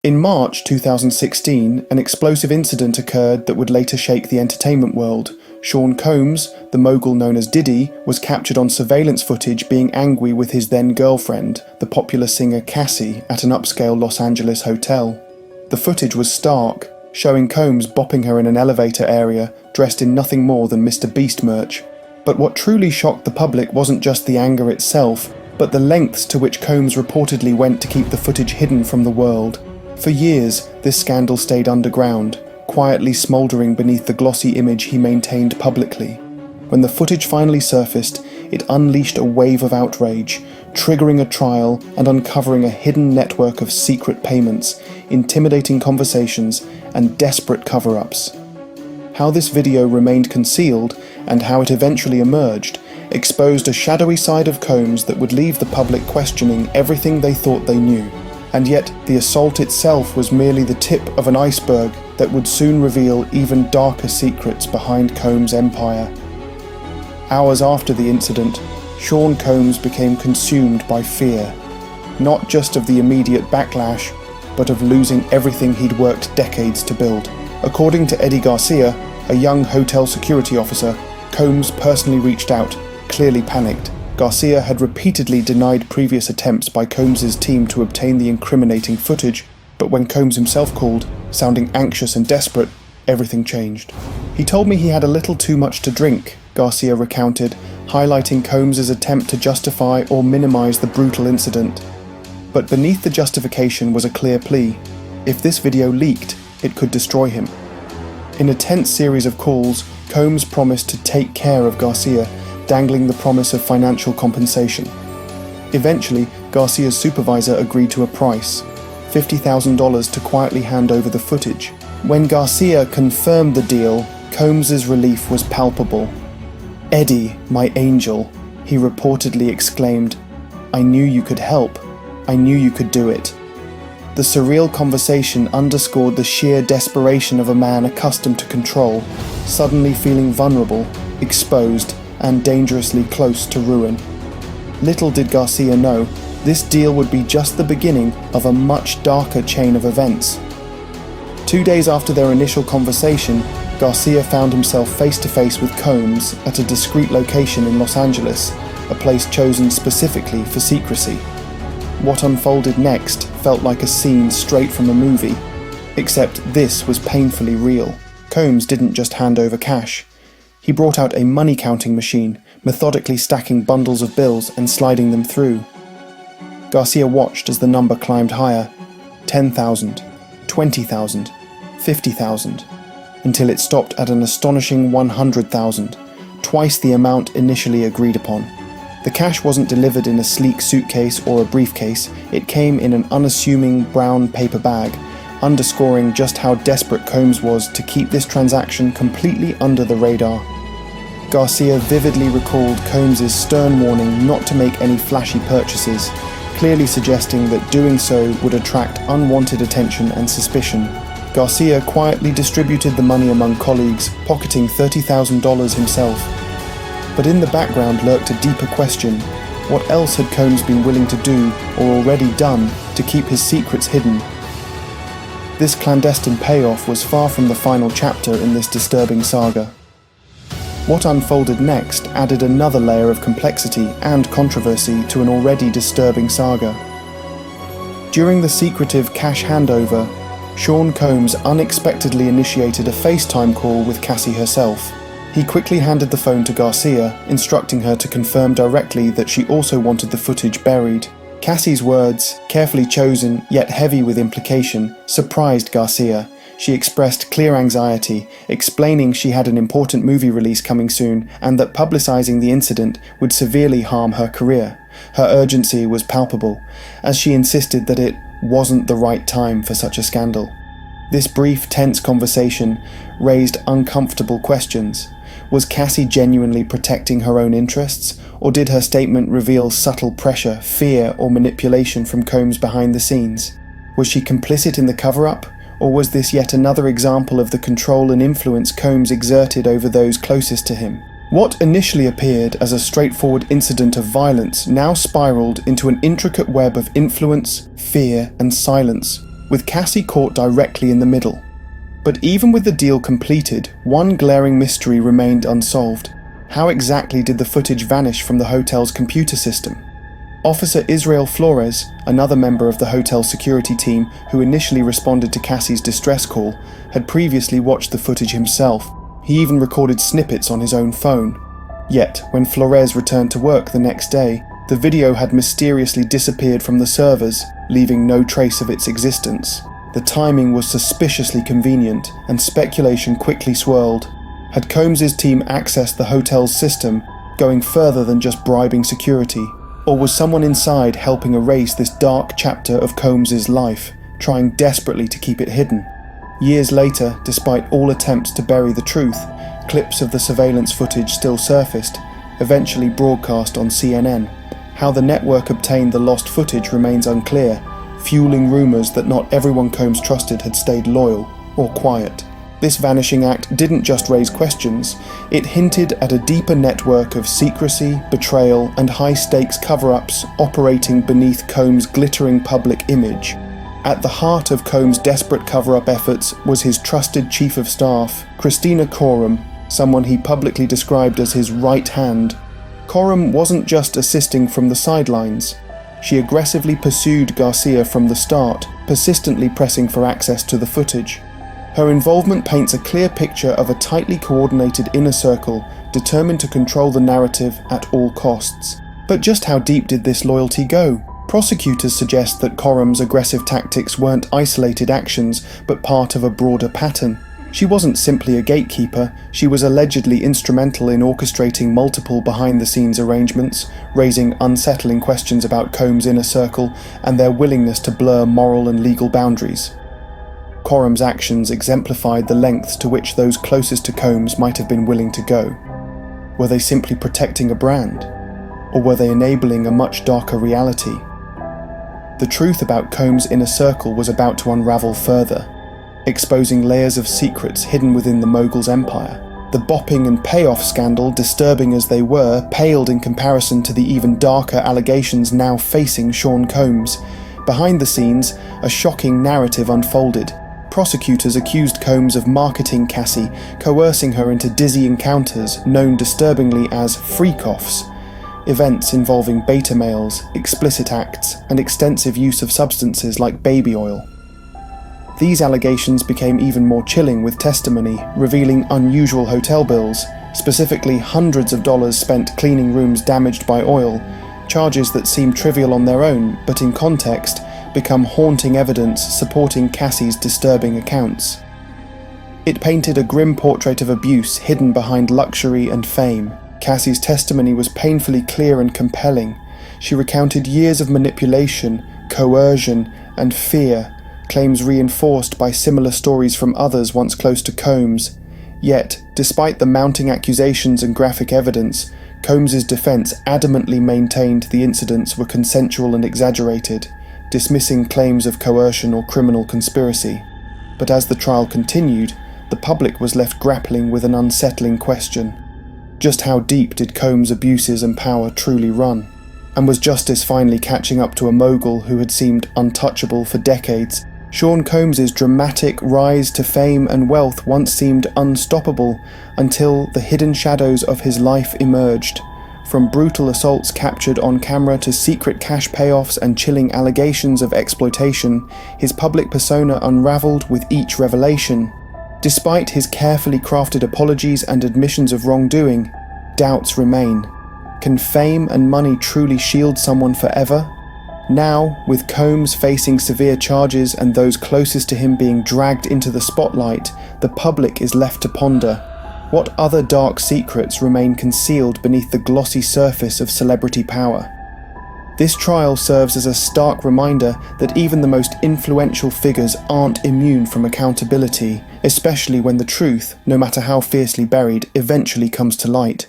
In March 2016, an explosive incident occurred that would later shake the entertainment world. Sean Combs, the mogul known as Diddy, was captured on surveillance footage being angry with his then-girlfriend, the popular singer Cassie, at an upscale Los Angeles hotel. The footage was stark, showing Combs bopping her in an elevator area, dressed in nothing more than Mr. Beast merch. But what truly shocked the public wasn't just the anger itself, but the lengths to which Combs reportedly went to keep the footage hidden from the world. For years, this scandal stayed underground, quietly smouldering beneath the glossy image he maintained publicly. When the footage finally surfaced, it unleashed a wave of outrage, triggering a trial and uncovering a hidden network of secret payments, intimidating conversations, and desperate cover-ups. How this video remained concealed, and how it eventually emerged, exposed a shadowy side of Combs that would leave the public questioning everything they thought they knew. And yet, the assault itself was merely the tip of an iceberg that would soon reveal even darker secrets behind Combs' empire. Hours after the incident, Sean Combs became consumed by fear, not just of the immediate backlash, but of losing everything he'd worked decades to build. According to Eddie Garcia, a young hotel security officer, Combs personally reached out, clearly panicked. Garcia had repeatedly denied previous attempts by Combs' team to obtain the incriminating footage, but when Combs himself called, sounding anxious and desperate, everything changed. He told me he had a little too much to drink, Garcia recounted, highlighting Combs' attempt to justify or minimize the brutal incident. But beneath the justification was a clear plea. If this video leaked, it could destroy him. In a tense series of calls, Combs promised to take care of Garcia, dangling the promise of financial compensation. Eventually, Garcia's supervisor agreed to a price, $50,000 to quietly hand over the footage. When Garcia confirmed the deal, Combs' relief was palpable. "Eddie, my angel," he reportedly exclaimed, "I knew you could help. I knew you could do it." The surreal conversation underscored the sheer desperation of a man accustomed to control, suddenly feeling vulnerable, exposed, and dangerously close to ruin. Little did Garcia know, this deal would be just the beginning of a much darker chain of events. 2 days after their initial conversation, Garcia found himself face-to-face with Combs at a discreet location in Los Angeles, a place chosen specifically for secrecy. What unfolded next felt like a scene straight from a movie, except this was painfully real. Combs didn't just hand over cash. He brought out a money-counting machine, methodically stacking bundles of bills and sliding them through. Garcia watched as the number climbed higher, 10,000, 20,000, 50,000, until it stopped at an astonishing 100,000, twice the amount initially agreed upon. The cash wasn't delivered in a sleek suitcase or a briefcase, it came in an unassuming brown paper bag, underscoring just how desperate Combs was to keep this transaction completely under the radar. Garcia vividly recalled Combs' stern warning not to make any flashy purchases, clearly suggesting that doing so would attract unwanted attention and suspicion. Garcia quietly distributed the money among colleagues, pocketing $30,000 himself. But in the background lurked a deeper question. What else had Combs been willing to do, or already done, to keep his secrets hidden? This clandestine payoff was far from the final chapter in this disturbing saga. What unfolded next added another layer of complexity and controversy to an already disturbing saga. During the secretive cash handover, Sean Combs unexpectedly initiated a FaceTime call with Cassie herself. He quickly handed the phone to Garcia, instructing her to confirm directly that she also wanted the footage buried. Cassie's words, carefully chosen yet heavy with implication, surprised Garcia. She expressed clear anxiety, explaining she had an important movie release coming soon and that publicizing the incident would severely harm her career. Her urgency was palpable, as she insisted that it wasn't the right time for such a scandal. This brief, tense conversation raised uncomfortable questions. Was Cassie genuinely protecting her own interests, or did her statement reveal subtle pressure, fear, or manipulation from Combs behind the scenes? Was she complicit in the cover-up, or was this yet another example of the control and influence Combs exerted over those closest to him? What initially appeared as a straightforward incident of violence now spiraled into an intricate web of influence, fear, and silence. with Cassie caught directly in the middle. But even with the deal completed, one glaring mystery remained unsolved. How exactly did the footage vanish from the hotel's computer system? Officer Israel Flores, another member of the hotel security team who initially responded to Cassie's distress call, had previously watched the footage himself. He even recorded snippets on his own phone. Yet, when Flores returned to work the next day, the video had mysteriously disappeared from the servers, leaving no trace of its existence. The timing was suspiciously convenient, and speculation quickly swirled. Had Combs's team accessed the hotel's system, going further than just bribing security? Or was someone inside helping erase this dark chapter of Combs's life, trying desperately to keep it hidden? Years later, despite all attempts to bury the truth, clips of the surveillance footage still surfaced, eventually broadcast on CNN. How the network obtained the lost footage remains unclear, fueling rumours that not everyone Combs trusted had stayed loyal or quiet. This vanishing act didn't just raise questions, it hinted at a deeper network of secrecy, betrayal, and high-stakes cover-ups operating beneath Combs' glittering public image. At the heart of Combs' desperate cover-up efforts was his trusted chief of staff, Christina Coram, someone he publicly described as his right hand. Coram wasn't just assisting from the sidelines. She aggressively pursued Garcia from the start, persistently pressing for access to the footage. Her involvement paints a clear picture of a tightly coordinated inner circle determined to control the narrative at all costs. But just how deep did this loyalty go? Prosecutors suggest that Coram's aggressive tactics weren't isolated actions, but part of a broader pattern. She wasn't simply a gatekeeper, she was allegedly instrumental in orchestrating multiple behind-the-scenes arrangements, raising unsettling questions about Combs' inner circle and their willingness to blur moral and legal boundaries. Coram's actions exemplified the lengths to which those closest to Combs might have been willing to go. Were they simply protecting a brand? Or were they enabling a much darker reality? The truth about Combs' inner circle was about to unravel further, exposing layers of secrets hidden within the mogul's empire. The bopping and payoff scandal, disturbing as they were, paled in comparison to the even darker allegations now facing Sean Combs. Behind the scenes, a shocking narrative unfolded. Prosecutors accused Combs of marketing Cassie, coercing her into dizzy encounters known disturbingly as freak-offs, events involving beta males, explicit acts, and extensive use of substances like baby oil. These allegations became even more chilling with testimony, revealing unusual hotel bills, specifically hundreds of dollars spent cleaning rooms damaged by oil, charges that seem trivial on their own, but in context, become haunting evidence supporting Cassie's disturbing accounts. It painted a grim portrait of abuse hidden behind luxury and fame. Cassie's testimony was painfully clear and compelling. She recounted years of manipulation, coercion, and fear, claims reinforced by similar stories from others once close to Combs. Yet, despite the mounting accusations and graphic evidence, Combs's defense adamantly maintained the incidents were consensual and exaggerated, dismissing claims of coercion or criminal conspiracy. But as the trial continued, the public was left grappling with an unsettling question. Just how deep did Combs' abuses and power truly run? And was justice finally catching up to a mogul who had seemed untouchable for decades? Sean Combs's dramatic rise to fame and wealth once seemed unstoppable until the hidden shadows of his life emerged. From brutal assaults captured on camera to secret cash payoffs and chilling allegations of exploitation, his public persona unraveled with each revelation. Despite his carefully crafted apologies and admissions of wrongdoing, doubts remain. Can fame and money truly shield someone forever? Now, with Combs facing severe charges and those closest to him being dragged into the spotlight, the public is left to ponder. What other dark secrets remain concealed beneath the glossy surface of celebrity power? This trial serves as a stark reminder that even the most influential figures aren't immune from accountability, especially when the truth, no matter how fiercely buried, eventually comes to light.